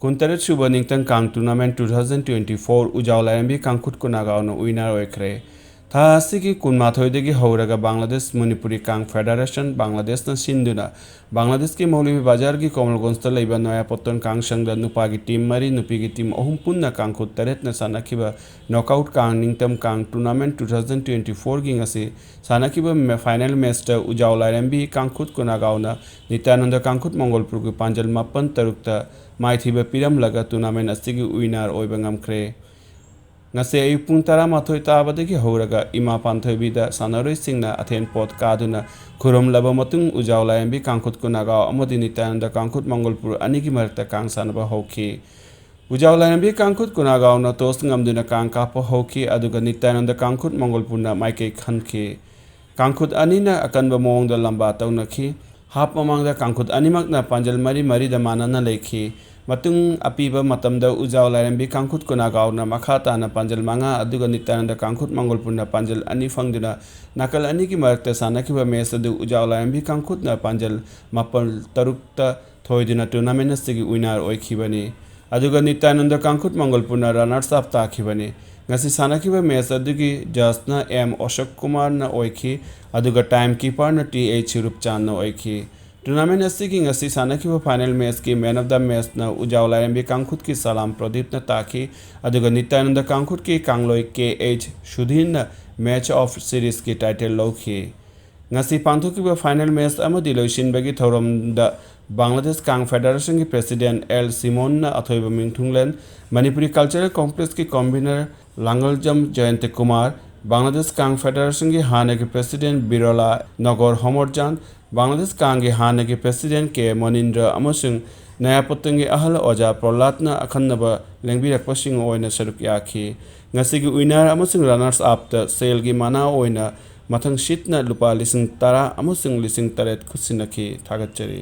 कुंतरेट सुबह निंगतंग Kong tournament 2024 उजाव लायंबी कांगखुट कुनागावनो winner ओइख्रे था असिगी कुनमाथोइदगी हौरगा बांग्लादेश मणिपुरी कांग फेडरेशन बांग्लादेशना सिंधुना बांग्लादेश की मौलवी बाजार की कोमलगंजता लेबा नयापत्तन कांग संघ नुपागी टीम मरी नुपीगी टीम अहुम पुन्ना कांगखुट तरेटना सानाखिबा नॉकआउट कांग निंगतम कांग टूर्नामेंट 2024 गी ngasi सानाखिबा फाइनल मैच उजाव लायंबी कांगखुट कुनागावना नित्यानंद कांगखुट मंगलपुर पांजल मापन तरुकता माइथिबा पिरमलगा टूर्नामेंट असिगी विनर ओइबा ngamkhre ngase ayuk pung 12 ताबदगी हौरगा इमा पान्थोइबिदा सानारोइसिंगना अथेन पोत कादुना खुरम लबा मतुंग उजाव लायंबी कांगखुट कुनागाव अमदि नित्यानंद कांगखुट मंगलपुर अनिगी मरता कांग सानबा हौखी उजाव लायंबी कांगखुट कुनागावना टॉस ngamduna कांग कापा हौखी अदुगा नित्यानंद कांगखुट मंगलपुरना माइके खनखी कांगखुट अनिना अकनबा मोंगदा लंबा तौनखी हाफ ममांगदा कांगखुट अनिमकना पांजल मरी मरीदा मानना लेखी मतुंग अपीबा मतमदा उजाव लायंबी कांगखुट कुनागावना मखा ताना पांजल मांगा अदुगा नित्यानंद कांगखुट मंगलपुरना पांजल अनि फंगदुना नाकल अनि की मरकता सानाखिबा मैच अदु उजाव लायंबी कांगखुटना पांजल मापल तरुकता थोइदुना टूर्नामेंट असिगी विनर ओइखिबनी अदुगा नित्यानंद कांगखुट मंगलपुरना रनर्स अप ताखिबनी ngasi सानाखिबा मैच अदुगी जसना एम अशोक कुमार ना ओइखी अदुगा टाइम कीपर ना टीएच रूपचांद ना ओइखी टूर्नामेंट असिगी ngasi सानाखिबा फाइनल मैच की मैन ऑफ द मैच ना उजाव लायंबी कांगखुट की सलाम प्रदीप ना ताखी अदुगा नित्यानंद कांगखुट की कांगलोई केएच सुधीन ना मैच ऑफ सीरीज की टाइटल लौखी ngasi पांथोकिबा फाइनल मैच अमदि लोइसिनबगी थौरमदा बांग्लादेश कांग फेडरेशन की प्रेसिडेंट एल सिमोन ना अथोइबा मिंगथुंगलेन मणिपुरी कल्चरल कॉम्प्लेक्स की कन्वीनर लांगलजम जयंत कुमार बांग्लादेश कांग फेडरेशन की हाने के प्रेसिडेंट बिरोला नगर हमरजान बांग्लादेश कांग की हाने के प्रेसिडेंट के मनिंद्र अमसुंग नयापत्तंगी अहल ओजा प्रहलादना अखन्नबा लेंबिरकपसिंग ओइना सरुक याखी ngasi की विनर अमसुंग रनर्स अप द सेल की माना ओइना मथंग शीटना लुपा 10,000 अमसुंग 8,000 खुसिनखी थागतचरी।